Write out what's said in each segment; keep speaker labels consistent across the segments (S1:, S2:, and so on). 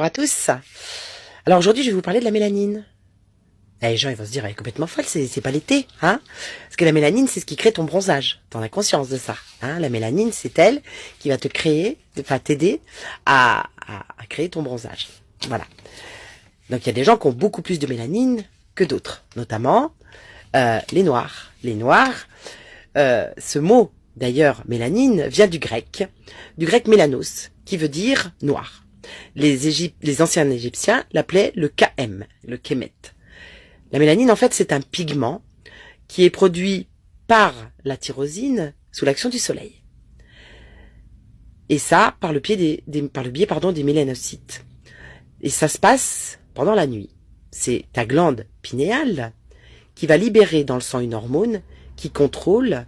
S1: Bonjour à tous. Alors aujourd'hui, je vais vous parler de la mélanine. Les gens, ils vont se dire, elle est complètement folle, c'est pas l'été, hein? Parce que la mélanine, c'est ce qui crée ton bronzage. T'en as conscience de ça, hein? La mélanine, c'est elle qui va te créer, enfin t'aider à créer ton bronzage. Voilà. Donc il y a des gens qui ont beaucoup plus de mélanine que d'autres, notamment les noirs. Les noirs, ce mot d'ailleurs, mélanine, vient du grec mélanos, qui veut dire noir. Les anciens Égyptiens l'appelaient le KM, le Kemet. La mélanine, en fait, c'est un pigment qui est produit par la tyrosine sous l'action du soleil. Et ça, par le biais des mélanocytes. Et ça se passe pendant la nuit. C'est ta glande pinéale qui va libérer dans le sang une hormone qui contrôle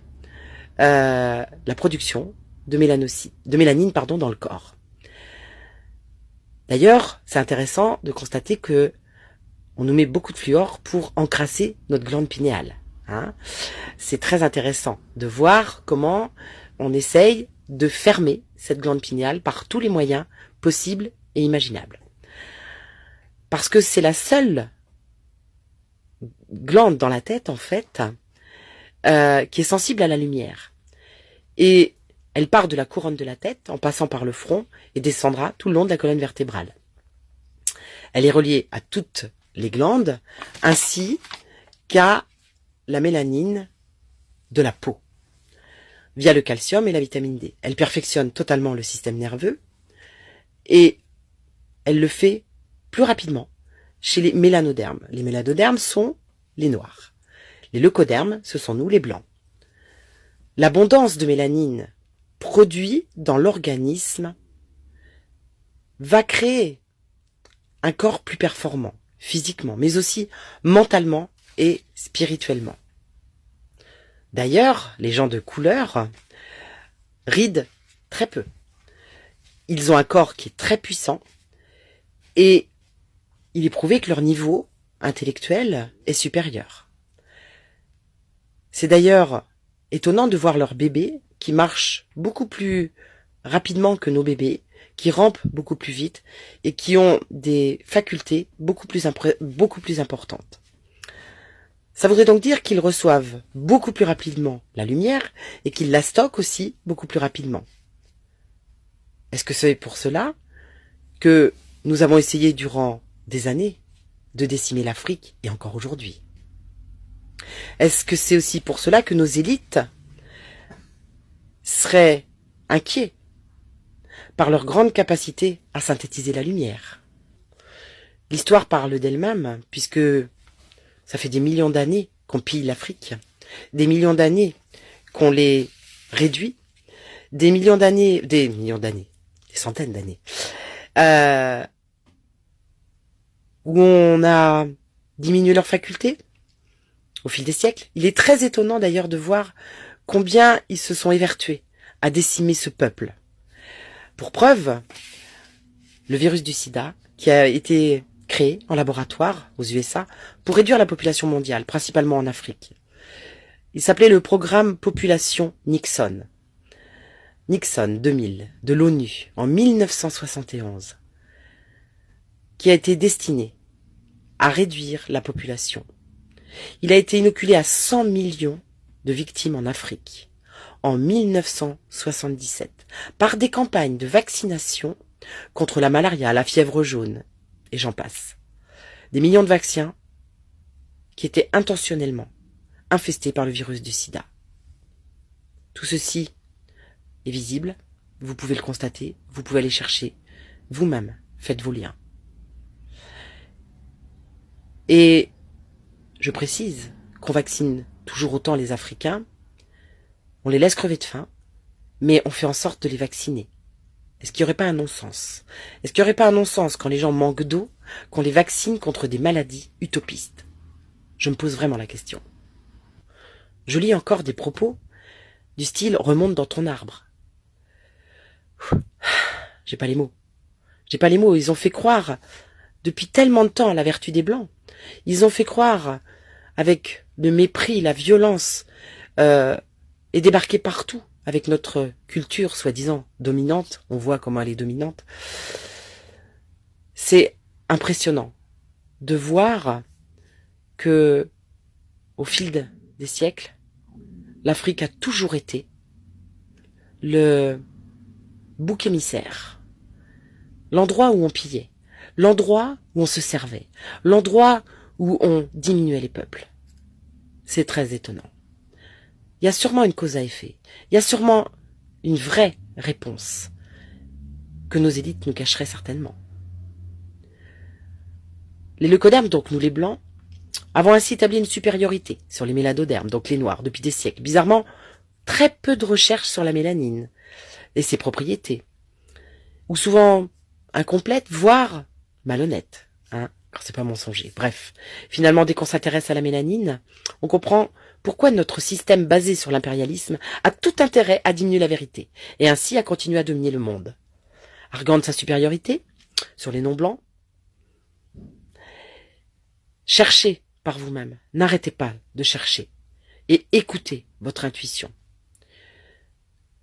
S1: la production de mélanine dans le corps. D'ailleurs, c'est intéressant de constater que on nous met beaucoup de fluor pour encrasser notre glande pinéale. Hein. C'est très intéressant de voir comment on essaye de fermer cette glande pinéale par tous les moyens possibles et imaginables. Parce que c'est la seule glande dans la tête, en fait, qui est sensible à la lumière. Et elle part de la couronne de la tête, en passant par le front, et descendra tout le long de la colonne vertébrale. Elle est reliée à toutes les glandes, ainsi qu'à la mélanine de la peau, via le calcium et la vitamine D. Elle perfectionne totalement le système nerveux, et elle le fait plus rapidement chez les mélanodermes. Les mélanodermes sont les noirs. Les leucodermes, ce sont nous, les blancs. L'abondance de mélanine produit dans l'organisme va créer un corps plus performant, physiquement, mais aussi mentalement et spirituellement. D'ailleurs, les gens de couleur rident très peu. Ils ont un corps qui est très puissant et il est prouvé que leur niveau intellectuel est supérieur. C'est d'ailleurs étonnant de voir leurs bébés qui marchent beaucoup plus rapidement que nos bébés, qui rampent beaucoup plus vite et qui ont des facultés beaucoup plus importantes. Ça voudrait donc dire qu'ils reçoivent beaucoup plus rapidement la lumière et qu'ils la stockent aussi beaucoup plus rapidement. Est-ce que c'est pour cela que nous avons essayé durant des années de décimer l'Afrique et encore aujourd'hui? Est-ce que c'est aussi pour cela que nos élites seraient inquiets par leur grande capacité à synthétiser la lumière? L'histoire parle d'elle-même, puisque ça fait des millions d'années qu'on pille l'Afrique, des millions d'années qu'on les réduit, des centaines d'années, où on a diminué leurs facultés au fil des siècles. Il est très étonnant d'ailleurs de voir combien ils se sont évertués à décimer ce peuple. Pour preuve, le virus du sida, qui a été créé en laboratoire aux USA pour réduire la population mondiale, principalement en Afrique. Il s'appelait le programme Population Nixon. Nixon 2000, de l'ONU, en 1971, qui a été destiné à réduire la population. Il a été inoculé à 100 millions de victimes en Afrique en 1977 par des campagnes de vaccination contre la malaria, la fièvre jaune, et j'en passe. Des millions de vaccins qui étaient intentionnellement infestés par le virus du sida. Tout ceci est visible, vous pouvez le constater, vous pouvez aller chercher vous-même, faites vos liens. Et je précise qu'on vaccine toujours autant les Africains, on les laisse crever de faim, mais on fait en sorte de les vacciner. Est-ce qu'il n'y aurait pas un non-sens? Est-ce qu'il n'y aurait pas un non-sens quand les gens manquent d'eau, qu'on les vaccine contre des maladies utopistes? Je me pose vraiment la question. Je lis encore des propos du style « remonte dans ton arbre ». J'ai pas les mots. Ils ont fait croire depuis tellement de temps à la vertu des Blancs. Ils ont fait croire avec le mépris, la violence, et débarquer partout avec notre culture soi-disant dominante. On voit comment elle est dominante. C'est impressionnant de voir que, au fil des siècles, l'Afrique a toujours été le bouc émissaire, l'endroit où on pillait, l'endroit où on se servait, l'endroit où on diminuait les peuples. C'est très étonnant. Il y a sûrement une cause à effet, il y a sûrement une vraie réponse que nos élites nous cacheraient certainement. Les leucodermes, donc nous les blancs, avons ainsi établi une supériorité sur les méladodermes, donc les noirs, depuis des siècles. Bizarrement, très peu de recherches sur la mélanine et ses propriétés, ou souvent incomplètes, voire malhonnêtes, quand c'est pas mensonger. Bref, finalement, dès qu'on s'intéresse à la mélanine, on comprend pourquoi notre système basé sur l'impérialisme a tout intérêt à diminuer la vérité, et ainsi à continuer à dominer le monde. Arguant de sa supériorité sur les non-blancs, cherchez par vous-même, n'arrêtez pas de chercher, et écoutez votre intuition.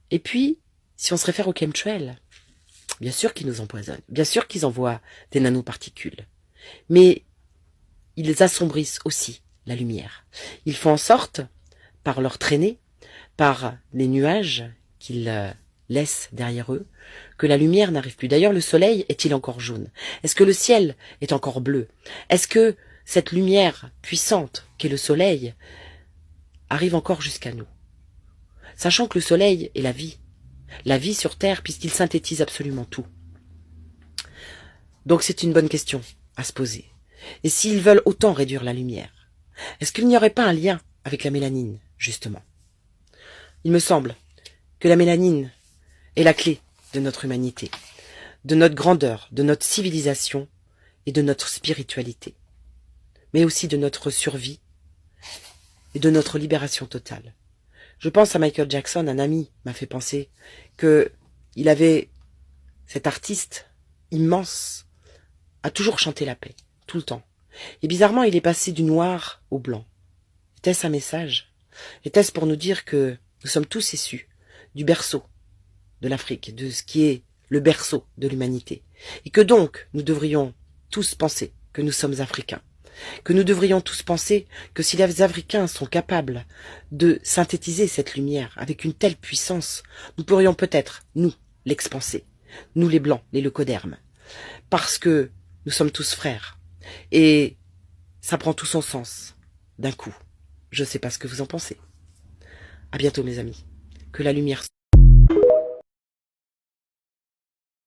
S1: Et puis, si on se réfère aux chemtrails, bien sûr qu'ils nous empoisonnent, bien sûr qu'ils envoient des nanoparticules, mais ils assombrissent aussi la lumière. Ils font en sorte, par leur traînée, par les nuages qu'ils laissent derrière eux, que la lumière n'arrive plus. D'ailleurs, le soleil est-il encore jaune? Est-ce que le ciel est encore bleu? Est-ce que cette lumière puissante qu'est le soleil arrive encore jusqu'à nous? Sachant que le soleil est la vie sur Terre, puisqu'il synthétise absolument tout. Donc c'est une bonne question à se poser. Et s'ils veulent autant réduire la lumière, est-ce qu'il n'y aurait pas un lien avec la mélanine, justement? Il me semble que la mélanine est la clé de notre humanité, de notre grandeur, de notre civilisation et de notre spiritualité, mais aussi de notre survie et de notre libération totale. Je pense à Michael Jackson, un ami m'a fait penser que il avait, cet artiste immense, a toujours chanté la paix, tout le temps. Et bizarrement, il est passé du noir au blanc. Était-ce un message? Était-ce pour nous dire que nous sommes tous issus du berceau de l'Afrique, de ce qui est le berceau de l'humanité, et que donc nous devrions tous penser que nous sommes africains, que nous devrions tous penser que si les Africains sont capables de synthétiser cette lumière avec une telle puissance, nous pourrions peut-être, nous, l'expanser, nous les blancs, les leucodermes, parce que nous sommes tous frères, et ça prend tout son sens, d'un coup. Je ne sais pas ce que vous en pensez. À bientôt mes amis, que la lumière